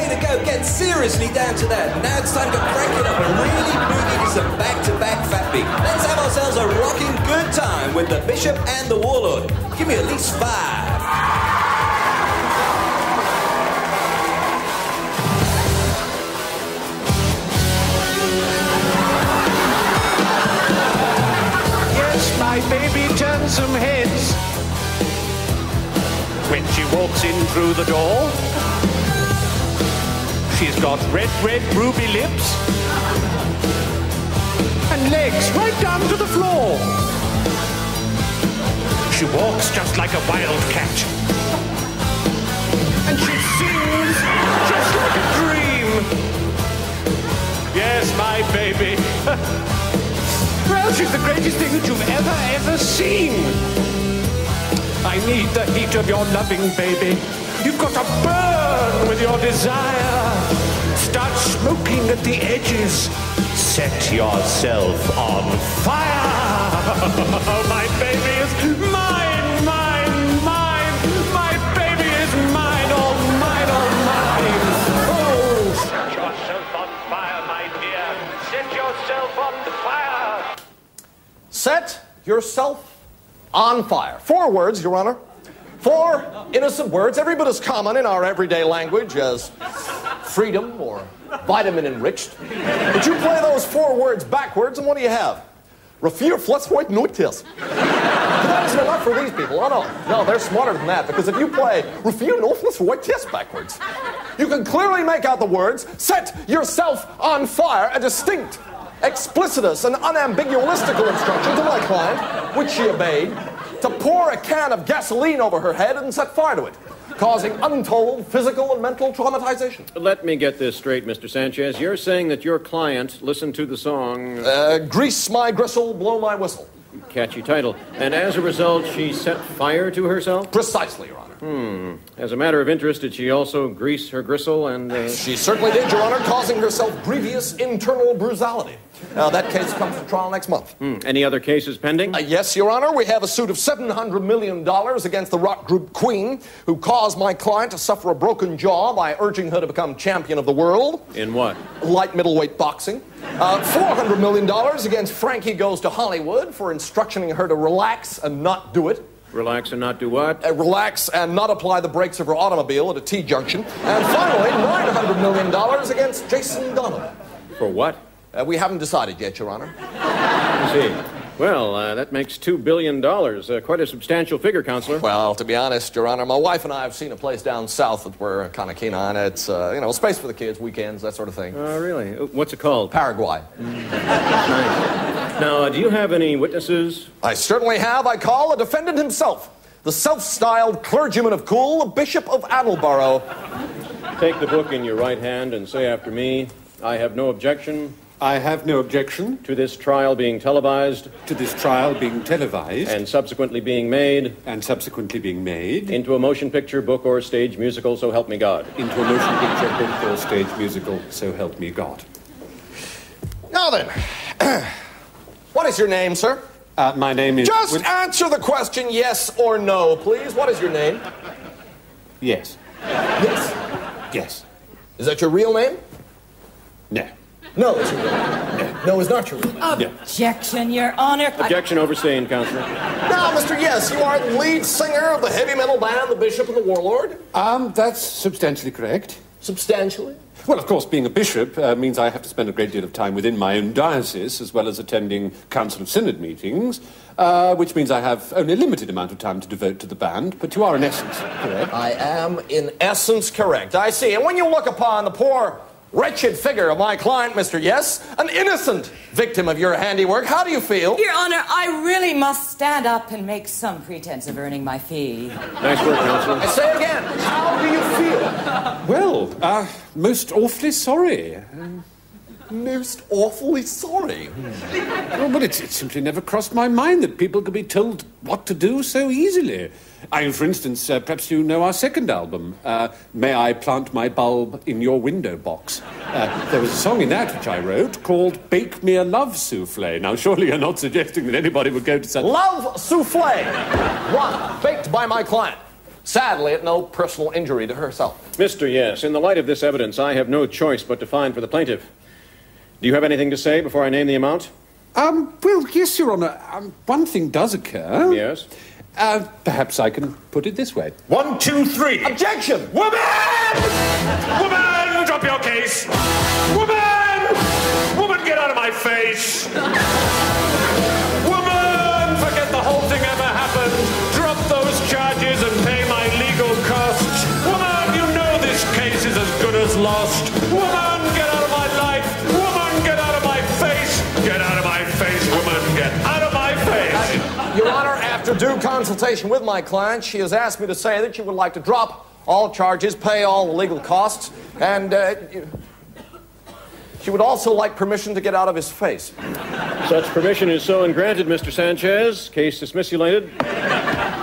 way to go. Get seriously down to that. Now it's time to crank it up and really boogie to some back-to-back fat beat. Let's have ourselves a rocking good time with the Bishop and the Warlord. Give me at least 5. My baby turns some heads when she walks in through the door. She's got red ruby lips and legs right down to the floor. She walks just like a wildcat, and she sings just like a dream. Yes, my baby. Well, she's the greatest thing that you've ever seen. I need the heat of your loving, baby. You've got to burn with your desire. Start smoking at the edges. Set yourself on fire. My baby is mine, mine, mine. My baby is mine, all mine, all mine. Oh, set yourself on fire, my dear. Set yourself on fire. Set yourself on fire. 4 words, Your Honor. 4 innocent words, every bit as common in our everyday language as freedom or vitamin enriched. But you play those 4 words backwards, and what do you have? Refuse, flux, white, notice. But that isn't enough for these people. Oh, no, they're smarter than that, because if you play refuse, no, flux, white, test backwards, you can clearly make out the words, set yourself on fire, a distinct, explicitous and unambiguousistical instruction to my client, which she obeyed, to pour a can of gasoline over her head and set fire to it, causing untold physical and mental traumatization. Let me get this straight, Mr. Sanchez. You're saying that your client listened to the song... Grease my gristle, blow my whistle. Catchy title. And as a result, she set fire to herself? Precisely, Your Honor. As a matter of interest, did she also grease her gristle and... She certainly did, Your Honor, causing herself grievous internal brutality. That case comes to trial next month. Any other cases pending? Yes, Your Honor. We have a suit of $700 million against the rock group Queen, who caused my client to suffer a broken jaw by urging her to become champion of the world. In what? Light middleweight boxing. $400 million against Frankie Goes to Hollywood for instructing her to relax and not do it. Relax and not do what? Relax and not apply the brakes of her automobile at a T-junction. And finally, $900 million against Jason Donovan. For what? We haven't decided yet, Your Honor. I see. Well, that makes $2 billion. Quite a substantial figure, Counselor. Well, to be honest, Your Honor, my wife and I have seen a place down south that we're kind of keen on. It's, space for the kids, weekends, that sort of thing. Oh, really? What's it called? Paraguay. Nice. Now, do you have any witnesses? I certainly have. I call the defendant himself, the self-styled clergyman of Cool, the Bishop of Attleboro. Take the book in your right hand and say after me, I have no objection. I have no objection. To this trial being televised. To this trial being televised. And subsequently being made. And subsequently being made. Into a motion picture, book, or stage musical, so help me God. Into a motion picture, book, or stage musical, so help me God. Now then, what is your name, sir? My name is... Just answer the question yes or no, please. What is your name? Yes. Yes? Yes. Is that your real name? No. No, it's your real name. No, it's not your real name. Objection, Your Honor. Objection overseen, Counselor. Now, Mr. Yes, you are the lead singer of the heavy metal band, the Bishop and the Warlord? That's substantially correct. Substantially? Well, of course, being a bishop means I have to spend a great deal of time within my own diocese, as well as attending Council of Synod meetings, which means I have only a limited amount of time to devote to the band, but you are in essence correct. I am in essence correct. I see. And when you look upon the poor, wretched figure of my client, Mr. Yes, an innocent victim of your handiwork, how do you feel? Your Honor, I really must stand up and make some pretense of earning my fee. Nice work, Counselor. I say again, how do you feel? Well, most awfully sorry. Most awfully sorry. Well, but it simply never crossed my mind that people could be told what to do so easily. I mean, for instance, perhaps you know our second album, May I Plant My Bulb in Your Window Box. There was a song in that which I wrote called Bake Me a Love Souffle. Now, surely you're not suggesting that anybody would go to such... Love souffle. 1, baked by my client. sadly at no personal injury to herself. Mr. Yes, in the light of this evidence, I have no choice but to find for the plaintiff. Do you have anything to say before I name the amount? Well, yes, Your Honor. One thing does occur. Yes? Perhaps I can put it this way. 1, 2, 3. Objection! Woman! Woman, drop your case! Woman! Woman, get out of my face! Woman, forget the whole thing ever happened. Drop those charges and pay my legal costs. Woman, you know this case is as good as lost. Woman, get out of my life! Woman, get out of my face! Get out of my face, woman, get out of my face! Your Honor, after due consultation with my client, she has asked me to say that she would like to drop all charges, pay all the legal costs, and she would also like permission to get out of his face. Such permission is so granted, Mr. Sanchez. Case dismissulated.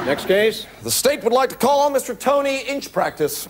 Next case. The state would like to call on Mr. Tony Inch Practice.